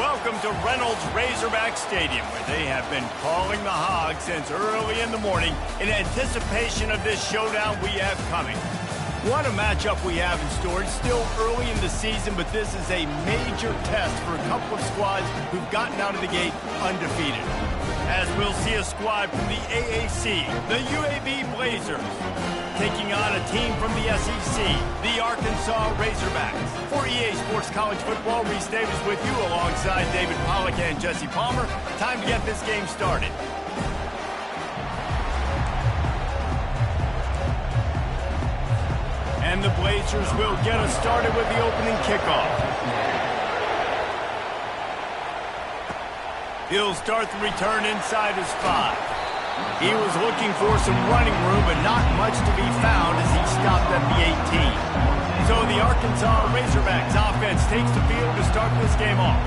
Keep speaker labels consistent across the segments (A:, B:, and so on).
A: Welcome to Reynolds Razorback Stadium, where they have been calling the Hogs since early in the morning in anticipation of this showdown we have coming. What a matchup we have in store. It's still early in the season, but this is a major test for a couple of squads who've gotten out of the gate undefeated. As we'll see a squad from the AAC, the UAB Blazers, taking on a team from the SEC, the Arkansas Razorbacks. For EA Sports College Football, Reese Davis with you alongside David Pollack and Jesse Palmer. Time to get this game started. And the Blazers will get us started with the opening kickoff. He'll start the return inside his 5. He was looking for some running room, but not much to be found as he stopped at the 18. So the Arkansas Razorbacks offense takes the field to start this game off.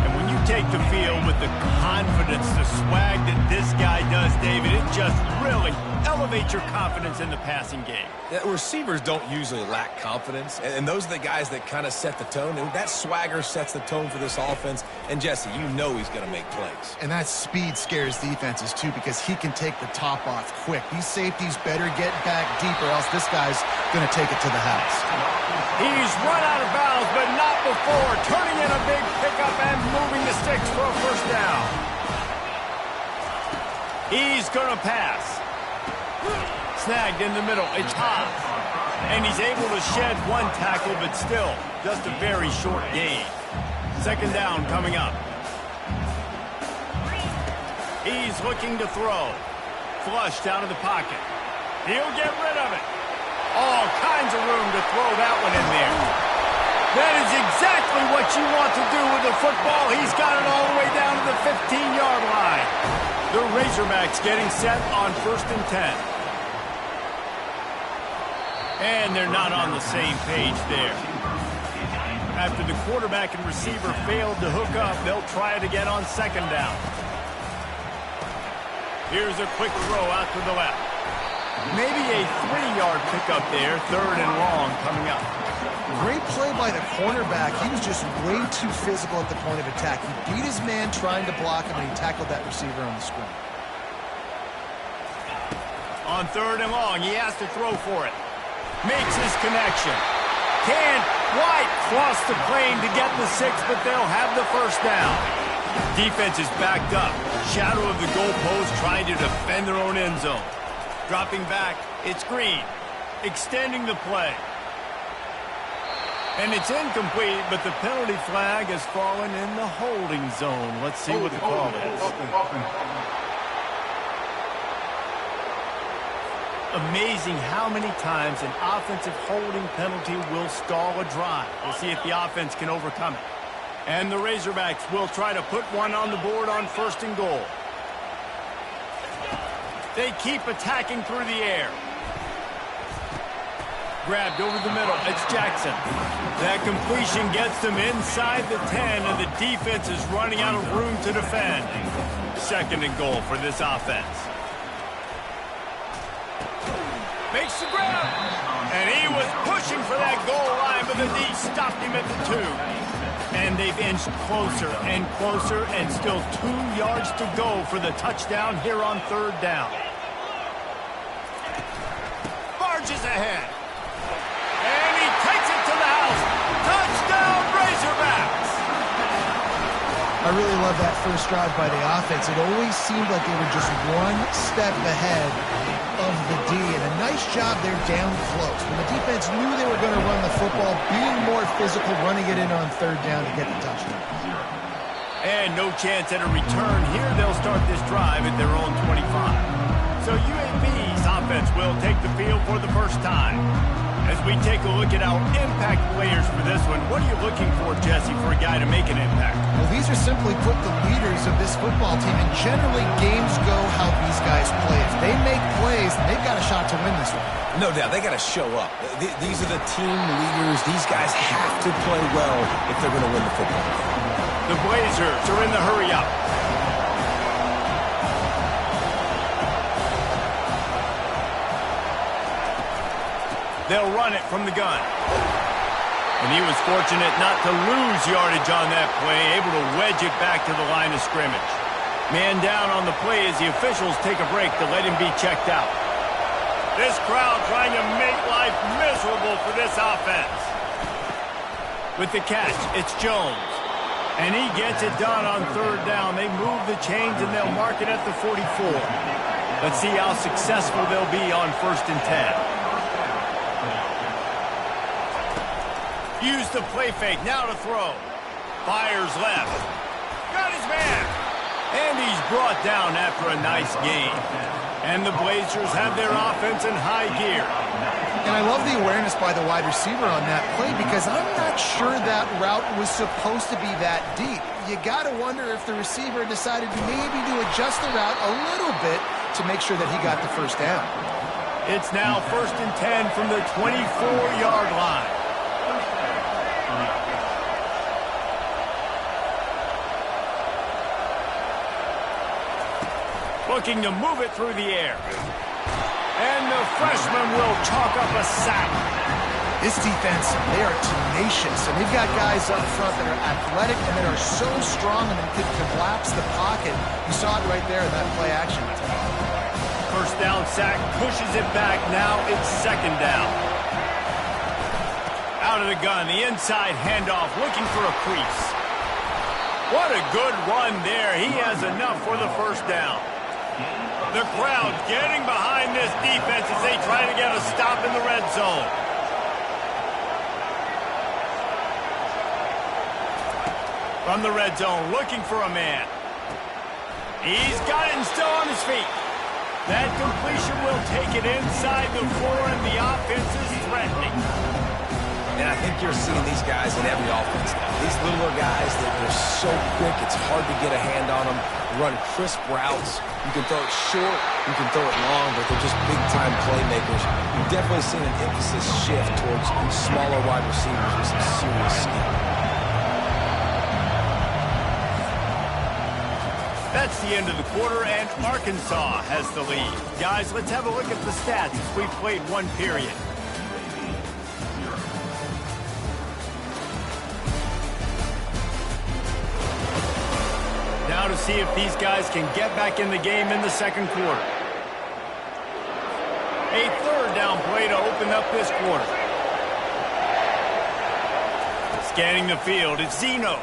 A: And when you take the field with the confidence, the swag that this guy does, David, it just really elevates your confidence in the passing game.
B: Yeah, receivers don't usually lack confidence, and those are the guys that kind of set the tone. And that swagger sets the tone for this offense. And Jesse, you know he's going to make plays.
C: And that speed scares defenses too, because he can take the top off quick. These safeties better get back deep, or else this guy's going to take it to the house.
A: He's run out of bounds, but not before turning in a big pickup and moving the sticks for a first down. He's going to pass. Snagged in the middle. It's hot. And he's able to shed one tackle, but still just a very short gain. Second down coming up. He's looking to throw. Flushed out of the pocket. He'll get rid of it. All kinds of room to throw that one in there. That is exactly what you want to do with the football. He's got it all the way down to the 15-yard line. The Razorbacks getting set on 1st and 10. And they're not on the same page there. After the quarterback and receiver failed to hook up, they'll try it again on 2nd down. Here's a quick throw out to the left. Maybe a 3-yard pickup there, 3rd and long coming up.
C: Great play by the cornerback. He was just way too physical at the point of attack. He beat his man trying to block him, and he tackled that receiver on the screen.
A: On 3rd and long, he has to throw for it. Makes his connection. Can't quite cross the plane to get the 6, but they'll have the first down. Defense is backed up. Shadow of the goalpost trying to defend their own end zone. Dropping back, it's Green. Extending the play. And it's incomplete, but the penalty flag has fallen in the holding zone. Let's see what the call is. Amazing how many times an offensive holding penalty will stall a drive. We'll see if the offense can overcome it. And the Razorbacks will try to put one on the board on 1st and goal. They keep attacking through the air. Grabbed over the middle. It's Jackson. That completion gets them inside the 10, and the defense is running out of room to defend. 2nd and goal for this offense. Makes the grab. And he was pushing for that goal line, but the D stopped him at the 2. And they've inched closer and closer, and still 2 yards to go for the touchdown here on 3rd down. Barges ahead. And he takes it to the house. Touchdown, Razorbacks!
C: I really love that first drive by the offense. It always seemed like they were just one step ahead of the D, and a nice job there down close. When the defense knew they were going to run the football, being more physical, running it in on 3rd down to get the touchdown.
A: And no chance at a return here. They'll start this drive at their own 25. So UAB's offense will take the field for the first time. As we take a look at our impact players for this one, what are you looking for, Jesse, for a guy to make an impact?
C: Well, these are simply put the leaders of this football team, and generally games go how these guys play. If they make plays, they've got a shot to win this one.
B: No doubt, they got to show up. These are the team leaders. These guys have to play well if they're going to win the football game.
A: The Blazers are in the hurry-up. They'll run it from the gun. And he was fortunate not to lose yardage on that play, able to wedge it back to the line of scrimmage. Man down on the play as the officials take a break to let him be checked out. This crowd trying to make life miserable for this offense. With the catch, it's Jones. And he gets it done on third down. They move the chains and they'll mark it at the 44. Let's see how successful they'll be on 1st and 10. Use the play fake, now to throw. Fires left. Got his man. And he's brought down after a nice gain. And the Blazers have their offense in high gear.
C: And I love the awareness by the wide receiver on that play because I'm not sure that route was supposed to be that deep. You got to wonder if the receiver decided maybe to adjust the route a little bit to make sure that he got the first down.
A: It's now 1st and 10 from the 24-yard line. Looking to move it through the air. And the freshman will chalk up a sack.
C: This defense, they are tenacious, and they've got guys up front that are athletic and that are so strong and can collapse the pocket. You saw it right there in that play action.
A: First down sack, pushes it back. Now it's 2nd down. Out of the gun, the inside handoff, looking for a crease. What a good run there. He has enough for the first down. The crowd getting behind this defense as they try to get a stop in the red zone. From the red zone, looking for a man. He's got it and still on his feet. That completion will take it inside the 4, and the offense is threatening.
B: And I think you're seeing these guys in every offense now. These littler guys, they're so quick, it's hard to get a hand on them. Run crisp routes. You can throw it short, you can throw it long, but they're just big-time playmakers. You've definitely seen an emphasis shift towards smaller wide receivers with some serious skill.
A: That's the end of the quarter, and Arkansas has the lead. Guys, let's have a look at the stats as we've played one period. Now to see if these guys can get back in the game in the second quarter. A 3rd down play to open up this quarter. Scanning the field, it's Zeno.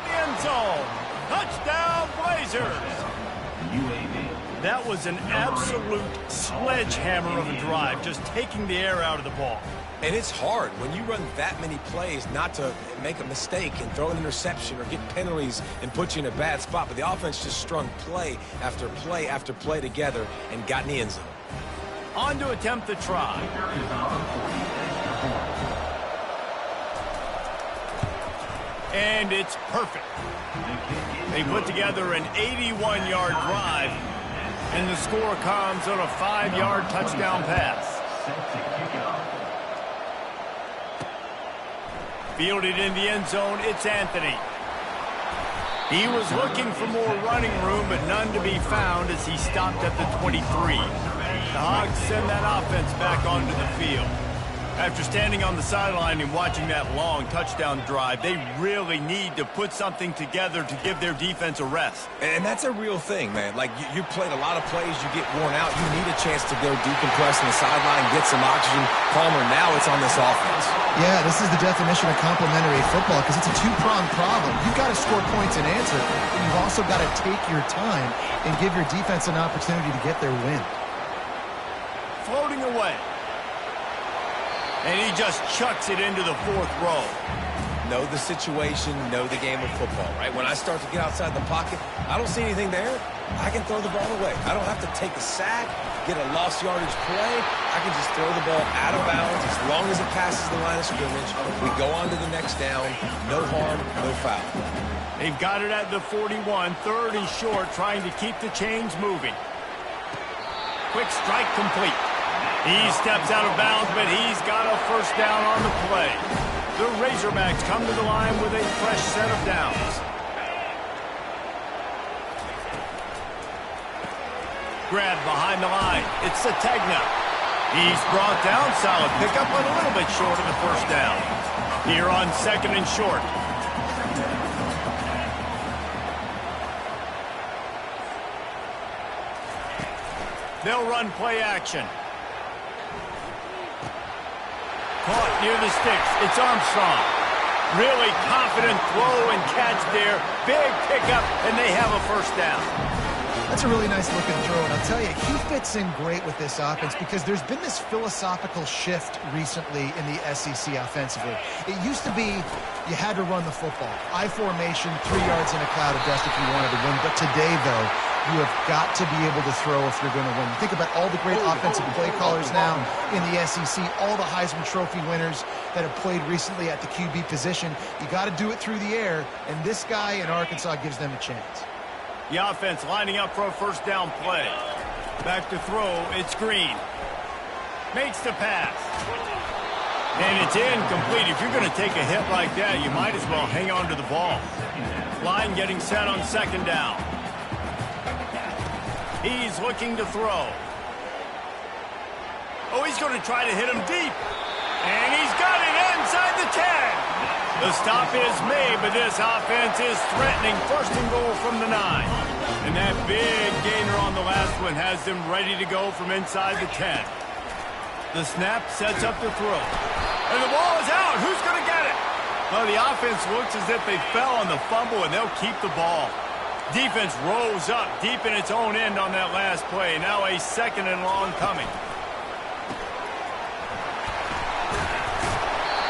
A: End zone. Touchdown Blazers. UAB. That was an absolute sledgehammer of a drive, just taking the air out of the ball.
B: And it's hard when you run that many plays not to make a mistake and throw an interception or get penalties and put you in a bad spot. But the offense just strung play after play after play together and got in the end zone.
A: On to attempt the try. And it's perfect. They put together an 81-yard drive, and the score comes on a 5-yard touchdown pass. Fielded in the end zone, it's Anthony. He was looking for more running room, but none to be found as he stopped at the 23. The Hogs send that offense back onto the field. After standing on the sideline and watching that long touchdown drive, they really need to put something together to give their defense a rest.
B: And that's a real thing, man. Like, you played a lot of plays, you get worn out, you need a chance to go decompress on the sideline, get some oxygen. Palmer, now it's on this offense.
C: Yeah, this is the definition of complementary football because it's a two-pronged problem. You've got to score points and answer, but you've also got to take your time and give your defense an opportunity to get their win.
A: Floating away. And he just chucks it into the 4th row.
B: Know the situation, know the game of football, right? When I start to get outside the pocket, I don't see anything there, I can throw the ball away. I don't have to take a sack, get a lost yardage play. I can just throw the ball out of bounds as long as it passes the line of scrimmage. We go on to the next down. No harm, no foul.
A: They've got it at the 41, 3rd and short, trying to keep the chains moving. Quick strike complete. He steps out of bounds, but he's got a first down on the play. The Razorbacks come to the line with a fresh set of downs. Grab behind the line. It's Sategna. He's brought down. Solid pickup, but a little bit short of the first down. Here on 2nd and short. They'll run play action. Caught near the sticks. It's Armstrong. Really confident throw and catch there. Big pickup, and they have a first down.
C: That's a really nice looking throw, and I'll tell you, he fits in great with this offense because there's been this philosophical shift recently in the SEC offensively. It used to be you had to run the football. I formation, 3 yards in a cloud of dust if you wanted to win. But today, though, you have got to be able to throw if you're going to win. Think about all the great offensive play callers now in the SEC, all the Heisman Trophy winners that have played recently at the QB position. You got to do it through the air, and this guy in Arkansas gives them a chance.
A: The offense lining up for a first down play. Back to throw, it's Green. Makes the pass. And it's incomplete. If you're going to take a hit like that, you might as well hang on to the ball. Line getting set on 2nd down. He's looking to throw. Oh, he's going to try to hit him deep. And he's got it inside the 10. The stop is made, but this offense is threatening. 1st and goal from the 9. And that big gainer on the last one has them ready to go from inside the 10. The snap sets up the throw. And the ball is out. Who's going to get it? Well, the offense looks as if they fell on the fumble, and they'll keep the ball. Defense rose up deep in its own end on that last play. Now a 2nd and long coming.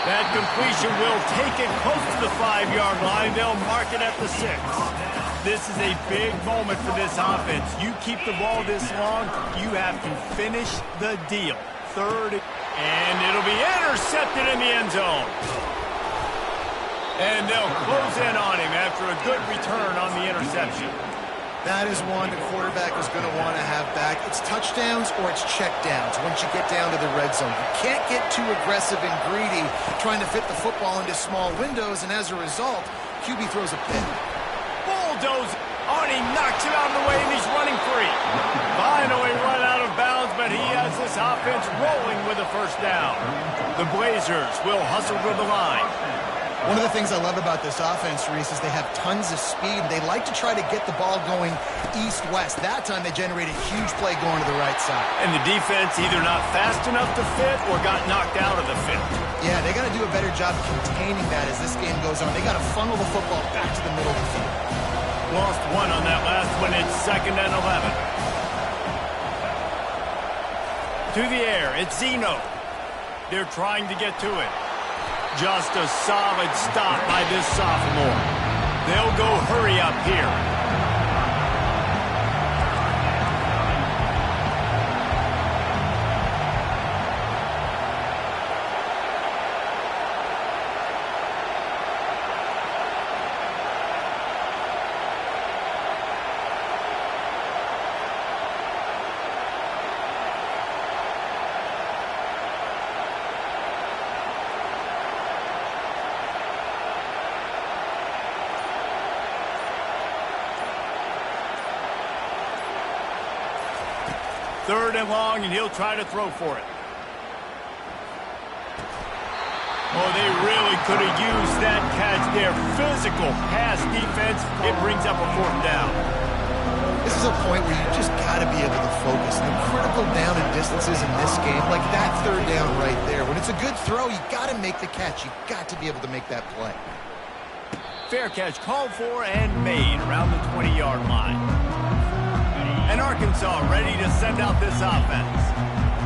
A: That completion will take it close to the 5-yard line. They'll mark it at the 6. This is a big moment for this offense. You keep the ball this long, you have to finish the deal. 3rd, and it'll be intercepted in the end zone. And they'll close in on him after a good return on the interception.
C: That is one the quarterback is going to want to have back. It's touchdowns or it's checkdowns once you get down to the red zone. You can't get too aggressive and greedy trying to fit the football into small windows, and as a result, QB throws a pick.
A: Bulldoze on, he knocks it out of the way, and he's running free. Finally run out of bounds, but he has this offense rolling with a first down. The Blazers will hustle to the line.
C: One of the things I love about this offense, Reese, is they have tons of speed. They like to try to get the ball going east-west. That time they generated a huge play going to the right side.
A: And the defense either not fast enough to fit or got knocked out of the fit.
C: Yeah, they got to do a better job containing that as this game goes on. They got to funnel the football back to the middle of the field.
A: Lost one on that last one. It's 2nd and 11. To the air, it's Zeno. They're trying to get to it. Just a solid stop by this sophomore. They'll go hurry up here. Third and long, and he'll try to throw for it. Oh, they really could have used that catch there. Physical pass defense. It brings up a 4th down.
C: This is a point where you just got to be able to focus. The critical down and distances in this game, like that 3rd down right there. When it's a good throw, you got to make the catch. You got to be able to make that play.
A: Fair catch called for and made around the 20-yard line. And Arkansas ready to send out this offense.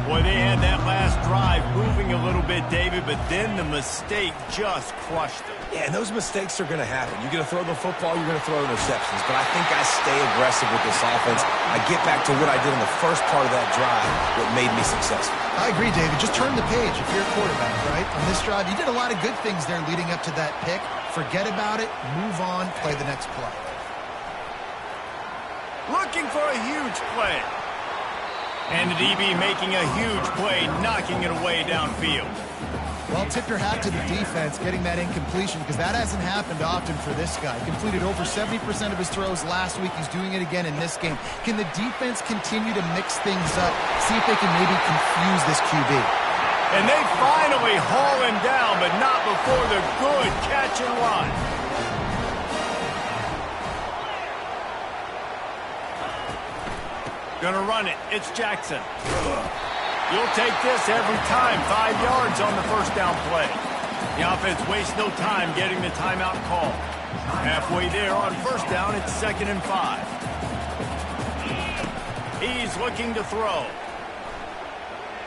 A: Boy, they had that last drive moving a little bit, David, but then the mistake just crushed them.
B: Yeah, and those mistakes are going to happen. You're going to throw the football, you're going to throw interceptions. But I think I stay aggressive with this offense. I get back to what I did in the first part of that drive, what made me successful.
C: I agree, David. Just turn the page if you're a quarterback, right? On this drive, you did a lot of good things there leading up to that pick. Forget about it, move on, play the next play.
A: Looking for a huge play. And the DB making a huge play, knocking it away downfield.
C: Well, tip your hat to the defense getting that incompletion because that hasn't happened often for this guy. Completed over 70% of his throws last week. He's doing it again in this game. Can the defense continue to mix things up, see if they can maybe confuse this QB?
A: And they finally haul him down, but not before the good catch and run. Gonna run it. It's Jackson. You'll take this every time. 5 yards on the first down play. The offense wastes no time getting the timeout call. Halfway there on first down, it's 2nd and 5. He's looking to throw.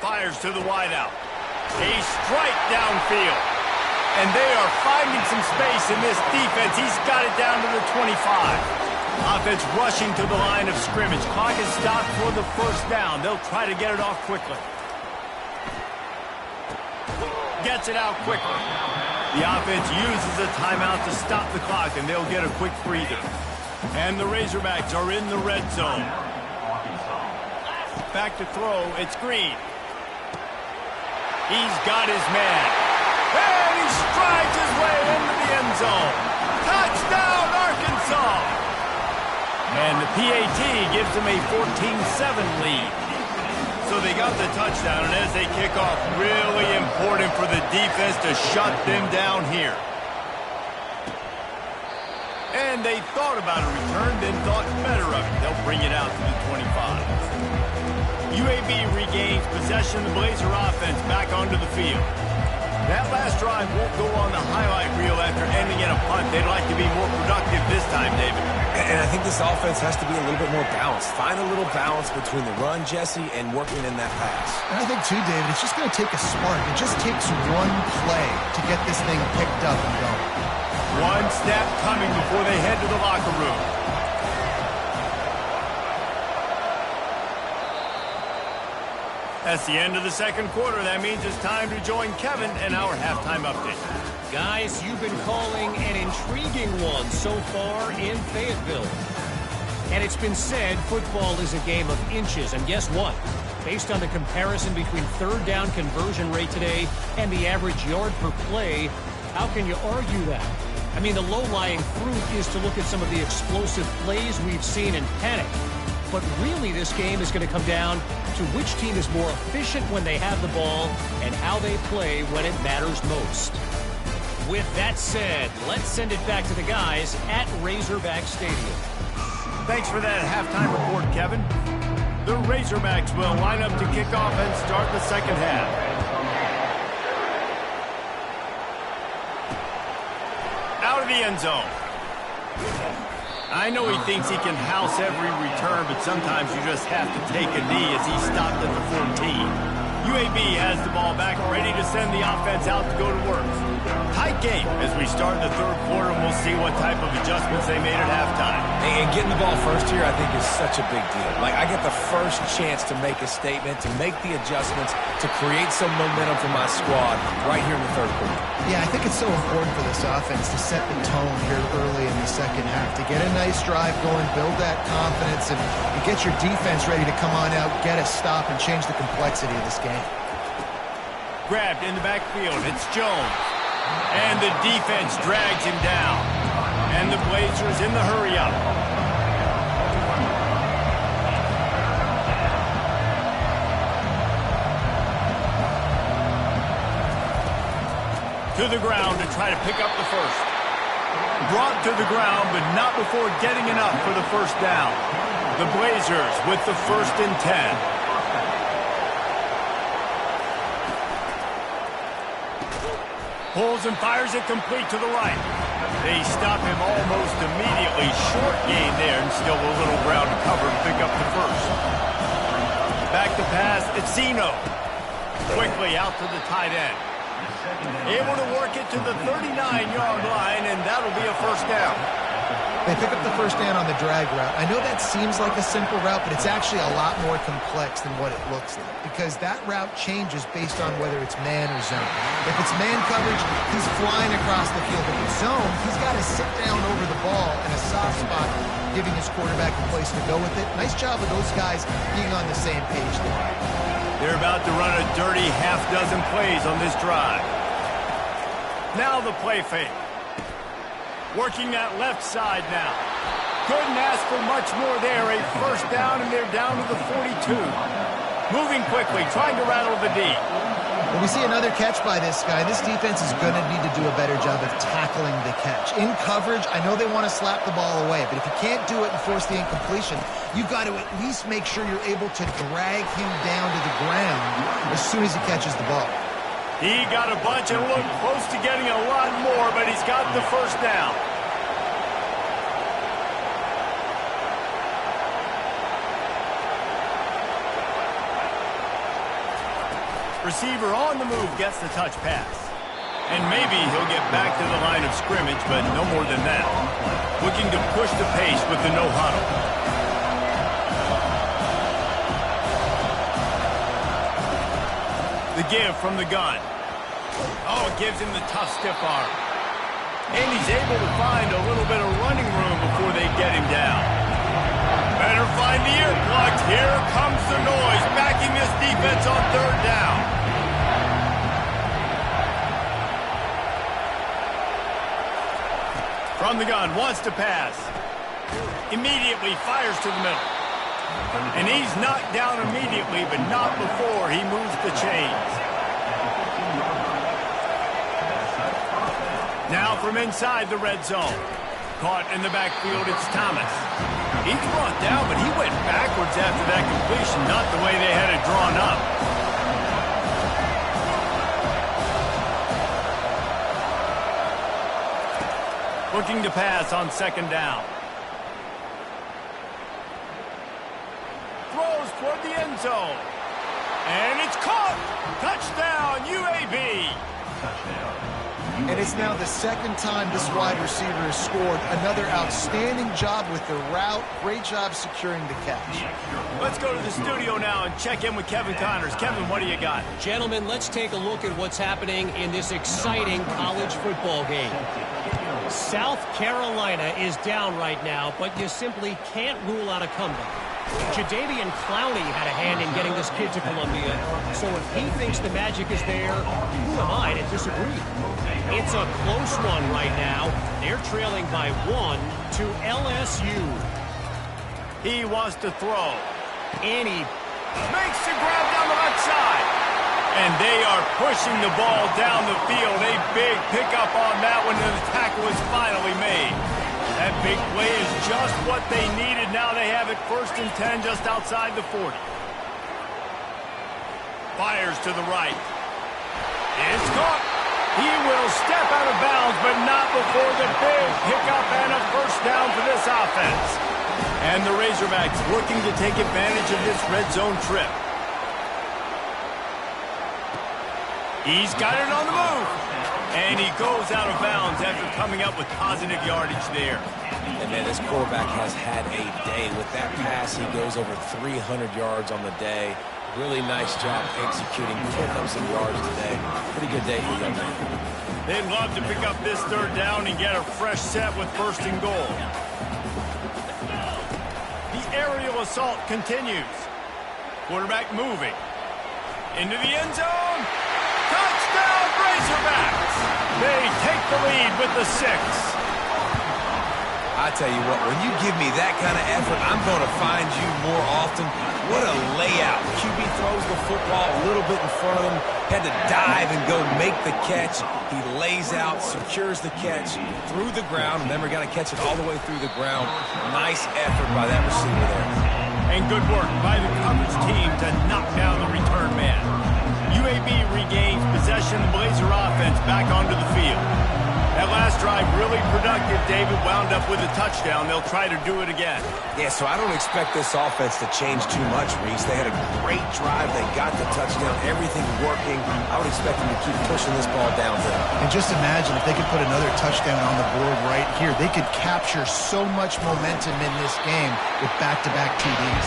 A: Fires to the wideout. A strike downfield. And they are finding some space in this defense. He's got it down to the 25. Offense rushing to the line of scrimmage. Clock is stopped for the first down. They'll try to get it off quickly. Gets it out quickly. The offense uses a timeout to stop the clock, and they'll get a quick breather. And the Razorbacks are in the red zone. Back to throw. It's Green. He's got his man. And he strides his way into the end zone. Touchdown, Arkansas! And the PAT gives them a 14-7 lead. So they got the touchdown, and as they kick off, really important for the defense to shut them down here. And they thought about a return, then thought better of it. They'll bring it out to the 25. UAB regains possession of the Blazer offense back onto the field. That last drive won't go on the highlight reel after ending in a punt. They'd like to be more productive this time, David.
B: And I think this offense has to be a little bit more balanced. Find a little balance between the run, Jesse, and working in that pass.
C: And I think, too, David, it's just going to take a spark. It just takes one play to get this thing picked up and going.
A: One snap coming before they head to the locker room. That's the end of the second quarter. That means it's time to join Kevin in our halftime update.
D: Guys, you've been calling an intriguing one so far in Fayetteville. And it's been said football is a game of inches. And guess what? Based on the comparison between third down conversion rate today and the average yard per play, how can you argue that? I mean, the low-lying fruit is to look at some of the explosive plays we've seen in panic. But really, this game is going to come down to which team is more efficient when they have the ball and how they play when it matters most. With that said, let's send it back to the guys at Razorback Stadium.
A: Thanks for that halftime report, Kevin. The Razorbacks will line up to kick off and start the second half. Out of the end zone. I know he thinks he can house every return, but sometimes you just have to take a knee as he stopped at the 14. UAB has the ball back, ready to send the offense out to go to work. Tight game as we start the third quarter, and we'll see what type of adjustments they made at halftime.
B: And getting the ball first here, I think, is such a big deal. Like, I get the first chance to make a statement, to make the adjustments, to create some momentum for my squad right here in the third quarter.
C: Yeah, I think it's so important for this offense to set the tone here early in the second half, to get a nice drive going, build that confidence, and get your defense ready to come on out, get a stop, and change the complexity of this game.
A: Grabbed in the backfield, it's Jones. And the defense drags him down. And the Blazers in the hurry-up. To the ground to try to pick up the first. Brought to the ground, but not before getting enough for the first down. The Blazers with the 1st and 10. Pulls and fires it complete to the right. They stop him almost immediately. Short gain there, and still a little ground to cover to pick up the first. Back to pass, it's Zeno. Quickly out to the tight end. Able to work it to the 39-yard line, and that'll be a first down.
C: They pick up the first down on the drag route. I know that seems like a simple route, but it's actually a lot more complex than what it looks like because that route changes based on whether it's man or zone. If it's man coverage, he's flying across the field. If it's zone, he's got to sit down over the ball in a soft spot, giving his quarterback a place to go with it. Nice job of those guys being on the same page there.
A: They're about to run a dirty half dozen plays on this drive. Now the play fake. Working that left side now. Couldn't ask for much more there. A first down, and they're down to the 42. Moving quickly, trying to rattle the D.
C: Well, we see another catch by this guy. This defense is going to need to do a better job of tackling the catch. In coverage, I know they want to slap the ball away, but if you can't do it and force the incompletion, you've got to at least make sure you're able to drag him down to the ground as soon as he catches the ball.
A: He got a bunch and looked close to getting a lot more, but he's got the first down. Receiver on the move gets the touch pass. And maybe he'll get back to the line of scrimmage, but no more than that. Looking to push the pace with the no huddle. The give from the gun. Oh, it gives him the tough, stiff arm. And he's able to find a little bit of running room before they get him down. Better find the earplugs. Here comes the noise, backing this defense on third down. From the gun, wants to pass. Immediately fires to the middle. And he's knocked down immediately, but not before he moves the chains. Now from inside the red zone. Caught in the backfield, it's Thomas. He's brought down, but he went backwards after that completion, not the way they had it drawn up. Looking to pass on second down. Throws toward the end zone. And it's caught! Touchdown, UAB!
C: And it's now the second time this wide receiver has scored. Another outstanding job with the route. Great job securing the catch.
A: Let's go to the studio now and check in with Kevin Connors. Kevin, what do you got?
D: Gentlemen, let's take a look at what's happening in this exciting college football game. South Carolina is down right now, but you simply can't rule out a comeback. Jadeveon Clowney had a hand in getting this kid to Columbia, so if he thinks the magic is there, who am I to disagree? It's a close one right now. They're trailing by 1 to LSU.
A: He wants to throw.
D: And he
A: makes the grab down the left side. And they are pushing the ball down the field. A big pickup on that one, and the tackle is finally made. That big play is just what they needed. Now they have it 1st and 10 just outside the 40. Fires to the right. It's caught. He will step out of bounds, but not before the big pickup and a first down for this offense. And the Razorbacks looking to take advantage of this red zone trip. He's got it on the move. And he goes out of bounds after coming up with positive yardage there.
B: And man, this quarterback has had a day. With that pass, he goes over 300 yards on the day. Really nice job executing, putting up some yards today. Pretty good day for young man.
A: They'd love to pick up this third down and get a fresh set with 1st and goal. The aerial assault continues. Quarterback moving. Into the end zone. Touchdown, Razorbacks! They take the lead with the 6.
B: I tell you what, when you give me that kind of effort, I'm going to find you more often. What a layout. QB throws the football a little bit in front of him, had to dive and go make the catch. He lays out, secures the catch through the ground. Remember, got to catch it all the way through the ground. Nice effort by that receiver there.
A: And good work by the coverage team to knock down the return man. UAB regains possession of the Blazer offense back onto the field. That last drive really productive. David wound up with a touchdown. They'll try to do it again.
B: Yeah, so I don't expect this offense to change too much, Reese. They had a great drive. They got the touchdown. Everything working. I would expect them to keep pushing this ball downhill.
C: And just imagine if they could put another touchdown on the board right here. They could capture so much momentum in this game with back-to-back TDs.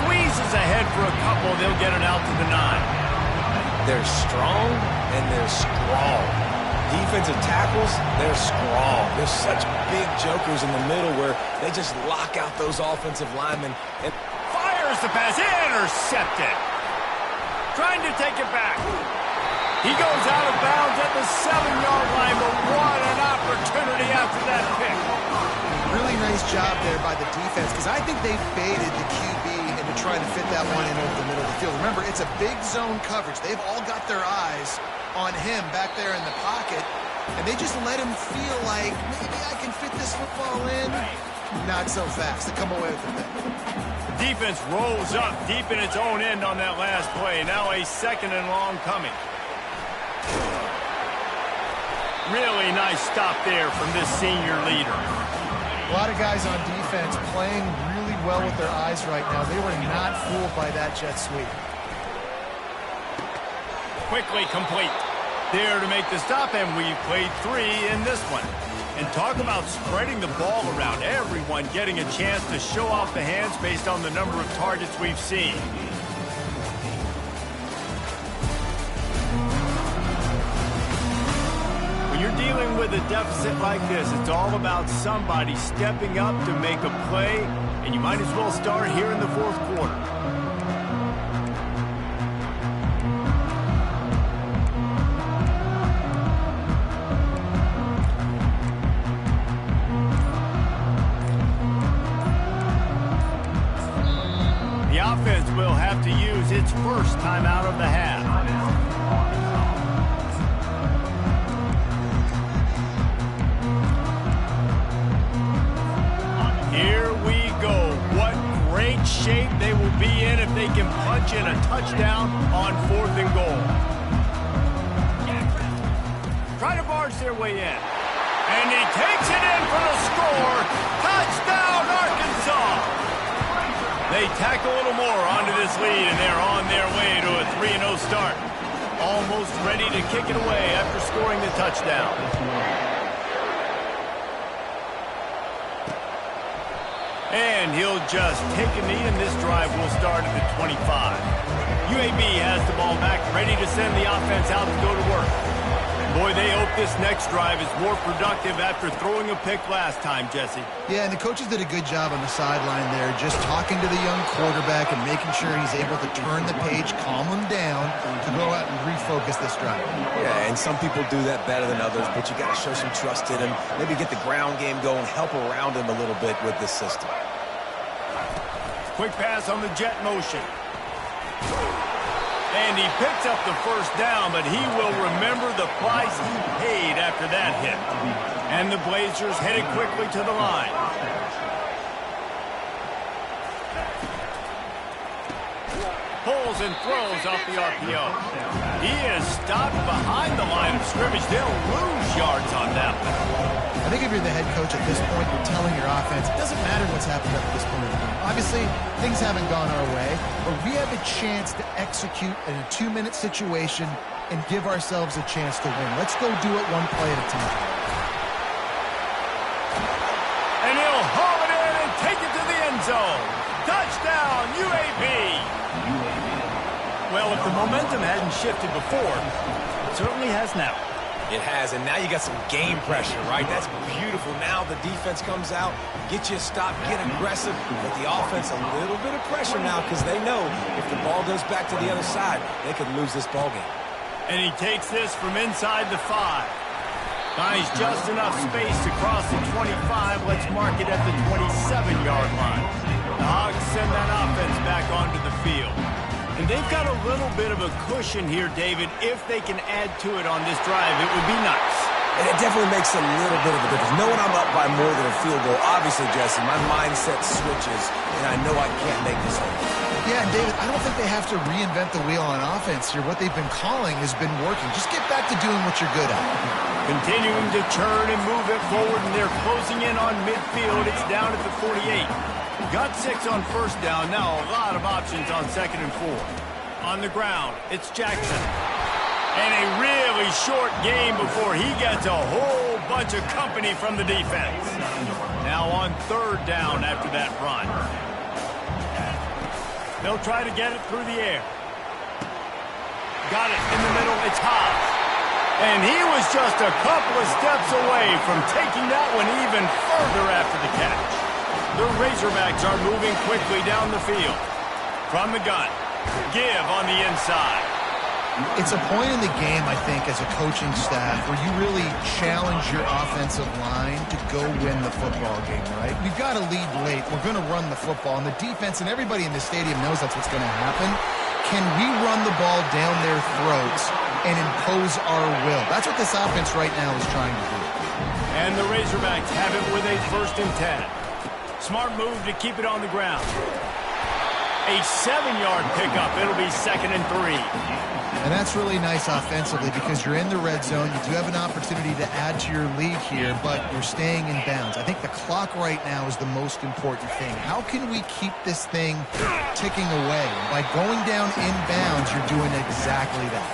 A: Squeezes ahead for a couple. They'll get it out to the 9.
B: They're strong and they're strong. Defensive tackles, they're strong. There's such big jokers in the middle where they just lock out those offensive linemen. And
A: fires the pass, intercepted. Trying to take it back. He goes out of bounds at the 7-yard line, but what an opportunity after that pick.
C: Really nice job there by the defense, because I think they baited the QB into trying to fit that one in over the middle of the field. Remember, it's a big zone coverage. They've all got their eyes on him back there in the pocket, and they just let him feel like, maybe I can fit this football in. Not so fast. They come away with the pick.
A: The defense rolls up deep in its own end on that last play. Now a 2nd and long coming. Really nice stop there from this senior leader.
C: A lot of guys on defense playing really well with their eyes right now. They were not fooled by that jet sweep.
A: Quickly complete. There to make the stop, and we've played 3 in this one. And talk about spreading the ball around. Everyone getting a chance to show off the hands based on the number of targets we've seen. When you're dealing with a deficit like this, it's all about somebody stepping up to make a play, and you might as well start here in the 4th quarter. The offense will have to use its first timeout of the half. Here we go. What great shape they will be in if they can punch in a touchdown on 4th and goal. Try to barge their way in. And he takes it in for the score. Touchdown, Arkansas! They tack a little more onto this lead, and they're on their way to a 3-0 start. Almost ready to kick it away after scoring the touchdown. And he'll just take a knee, and this drive will start at the 25. UAB has the ball back, ready to send the offense out to go to work. Boy, they hope this next drive is more productive after throwing a pick last time, Jesse.
C: Yeah, and the coaches did a good job on the sideline there, just talking to the young quarterback and making sure he's able to turn the page, calm him down, to go out and refocus this drive.
B: Yeah, and some people do that better than others, but you got to show some trust in him. Maybe get the ground game going, help around him a little bit with this system.
A: Quick pass on the jet motion. And he picks up the first down, but he will remember the price he paid after that hit. And the Blazers headed quickly to the line. Pulls and throws off the RPO. He is stopped behind the line of scrimmage. They'll lose yards on that one.
C: I think if you're the head coach at this point, you're telling your offense, it doesn't matter what's happened up to this point in the game. Obviously, things haven't gone our way, but we have a chance to execute in a 2-minute situation and give ourselves a chance to win. Let's go do it one play at a time.
A: And he'll haul it in and take it to the end zone. Touchdown, UAB! Well, if the momentum hadn't shifted before, it certainly has now.
B: It has, and now you got some game pressure, right? That's beautiful. Now the defense comes out, get you a stop, get aggressive, but the offense a little bit of pressure now because they know if the ball goes back to the other side, they could lose this ball game.
A: And he takes this from inside the 5. Finds just enough space to cross the 25. Let's mark it at the 27-yard line. The Hogs send that offense back onto the field. And they've got a little bit of a cushion here, David. If they can add to it on this drive, it would be nice.
B: And it definitely makes a little bit of a difference. Knowing I'm up by more than a field goal, obviously, Jesse, my mindset switches, and I know I can't make this one.
C: Yeah, and David, I don't think they have to reinvent the wheel on offense here. What they've been calling has been working. Just get back to doing what you're good at.
A: Continuing to turn and move it forward, and they're closing in on midfield. It's down at the 48. Got 6 on first down. Now a lot of options on 2nd and 4. On the ground, it's Jackson. And a really short game before he gets a whole bunch of company from the defense. Now on 3rd down after that run. They'll try to get it through the air. Got it in the middle. It's Hobbs. And he was just a couple of steps away from taking that one even further after the catch. The Razorbacks are moving quickly down the field. From the gun. Give on the inside.
C: It's a point in the game, I think, as a coaching staff where you really challenge your offensive line to go win the football game, right? We've got to lead late. We're going to run the football, and the defense and everybody in the stadium knows that's what's going to happen. Can we run the ball down their throats and impose our will? That's what this offense right now is trying to do.
A: And the Razorbacks have it with a 1st and 10. Smart move to keep it on the ground. A 7-yard pickup. It'll be 2nd and 3.
C: And that's really nice offensively because you're in the red zone. You do have an opportunity to add to your lead here, but you're staying in bounds. I think the clock right now is the most important thing. How can we keep this thing ticking away? And by going down in bounds, you're doing exactly that.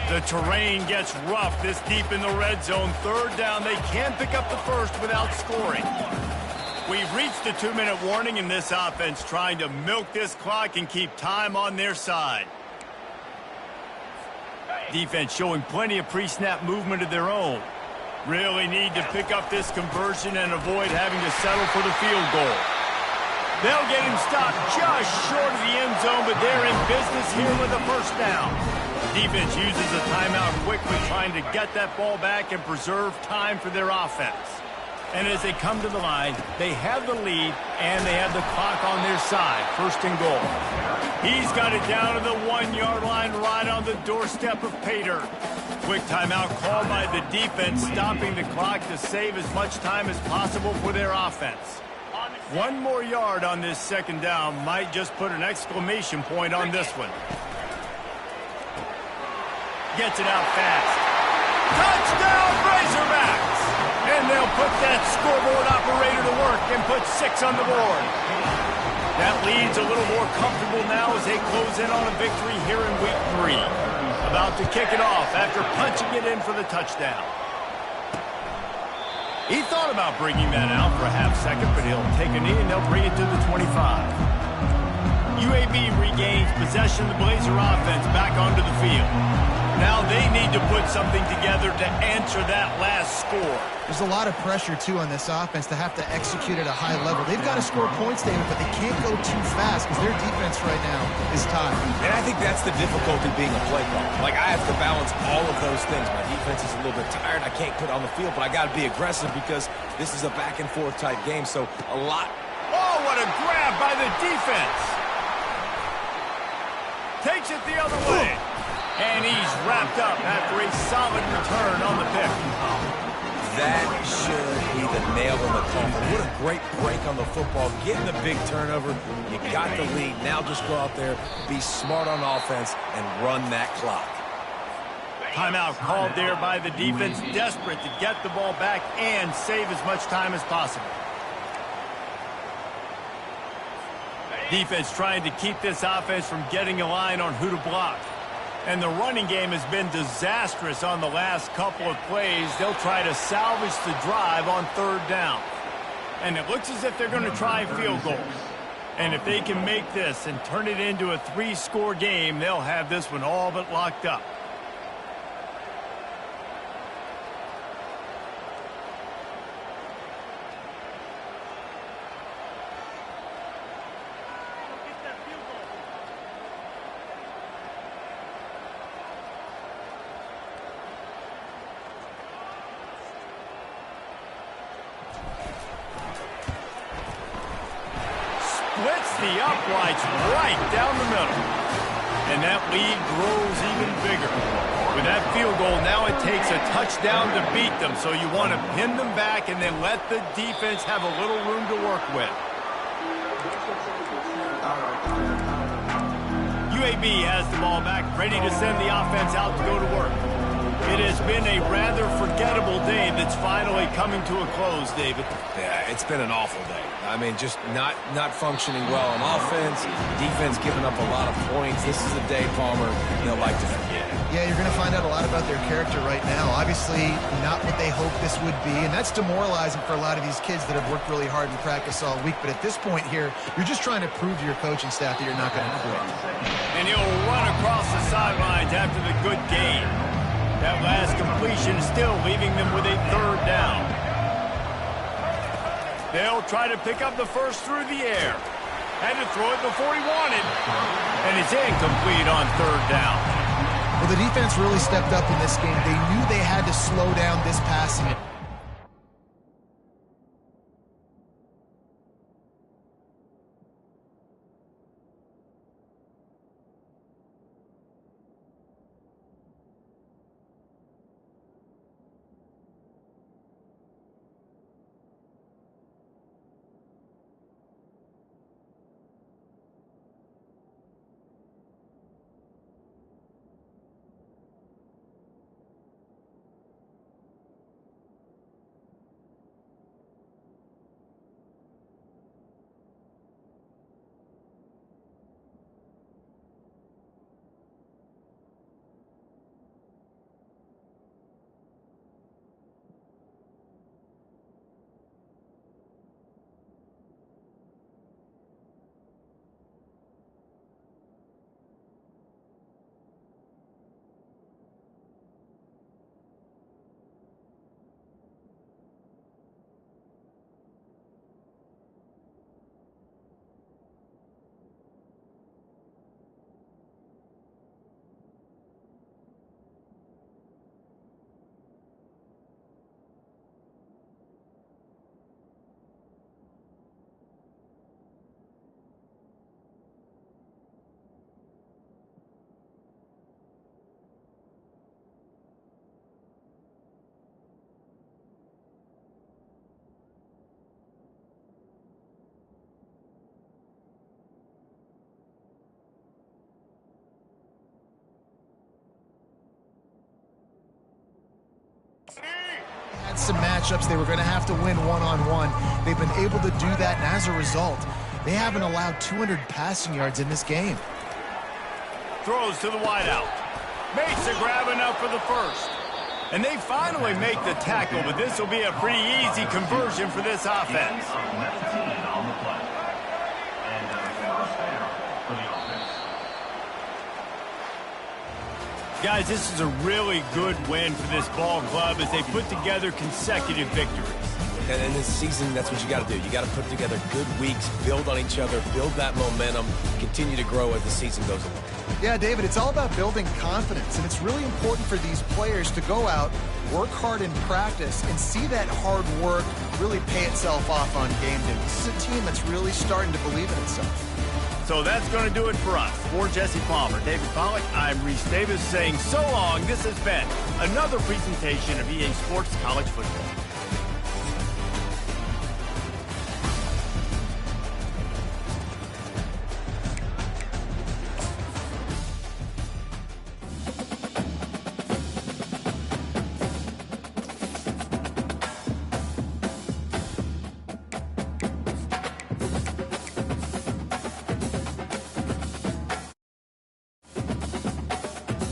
A: The terrain gets rough this deep in the red zone. 3rd down. They can't pick up the first without scoring. We've reached the 2-minute warning in this offense, trying to milk this clock and keep time on their side. Defense showing plenty of pre-snap movement of their own. Really need to pick up this conversion and avoid having to settle for the field goal. They'll get him stopped just short of the end zone, but they're in business here with a 1st down. Defense uses a timeout quickly, trying to get that ball back and preserve time for their offense. And as they come to the line, they have the lead and they have the clock on their side. 1st and goal. He's got it down to the 1-yard line right on the doorstep of Pater. Quick timeout called by the defense, stopping the clock to save as much time as possible for their offense. 1 more yard on this 2nd down might just put an exclamation point on this one. Gets it out fast. Touchdown, Razorbacks! And they'll put that scoreboard operator to work and put 6 on the board. That lead's a little more comfortable now as they close in on a victory here in week 3. About to kick it off after punching it in for the touchdown. He thought about bringing that out for a half second, but he'll take a knee and they'll bring it to the 25. UAB regains possession of the Blazer offense back onto the field. Now they need to put something together to answer that last score.
C: There's a lot of pressure, too, on this offense to have to execute at a high level. They've got to score points, David, but they can't go too fast because their defense right now is tired.
B: And I think that's the difficulty being a play caller. Like, I have to balance all of those things. My defense is a little bit tired. I can't put on the field, but I got to be aggressive because this is a back-and-forth type game, so a lot.
A: Oh, what a grab by the defense. Takes it the other way. And he's wrapped up after a solid return on the pick.
B: That should be the nail in the coffin. What a great break on the football. Getting the big turnover. You got the lead. Now just go out there, be smart on offense, and run that clock.
A: Timeout called there by the defense, desperate to get the ball back and save as much time as possible. Defense trying to keep this offense from getting a line on who to block. And the running game has been disastrous on the last couple of plays. They'll try to salvage the drive on 3rd down. And it looks as if they're going to try field goal. And if they can make this and turn it into a 3-score game, they'll have this one all but locked up. Splits the uprights right down the middle. And that lead grows even bigger. With that field goal, now it takes a touchdown to beat them, so you want to pin them back and then let the defense have a little room to work with. UAB has the ball back, ready to send the offense out to go to work. It has been a rather forgettable day that's finally coming to a close, David.
B: Yeah, it's been an awful day. I mean, just not functioning well on offense, defense giving up a lot of points. This is a day, Palmer, they'll like to forget.
C: Yeah, you're going to find out a lot about their character right now. Obviously, not what they hoped this would be, and that's demoralizing for a lot of these kids that have worked really hard in practice all week. But at this point here, you're just trying to prove to your coaching staff that you're not going to quit.
A: And he'll run across the sidelines after the good game. That last completion is still leaving them with a 3rd down. They'll try to pick up the first through the air. Had to throw it before he wanted. And it's incomplete on third down.
C: Well, the defense really stepped up in this game. They knew they had to slow down this passing. Had some matchups they were going to have to win one-on-one. They've been able to do that, and as a result, they haven't allowed 200 passing yards in this game.
A: Throws to the wideout. Makes a grab enough for the first. And they finally make the tackle, but this will be a pretty easy conversion for this offense. Guys, this is a really good win for this ball club as they put together consecutive victories.
B: And in this season, that's what you got to do. You got to put together good weeks, build on each other, build that momentum, continue to grow as the season goes along.
C: Yeah, David, it's all about building confidence, and it's really important for these players to go out, work hard in practice, and see that hard work really pay itself off on game day. This is a team that's really starting to believe in itself.
A: So that's going to do it for us. For Jesse Palmer, David Pollack, I'm Reese Davis saying so long. This has been another presentation of EA Sports College Football.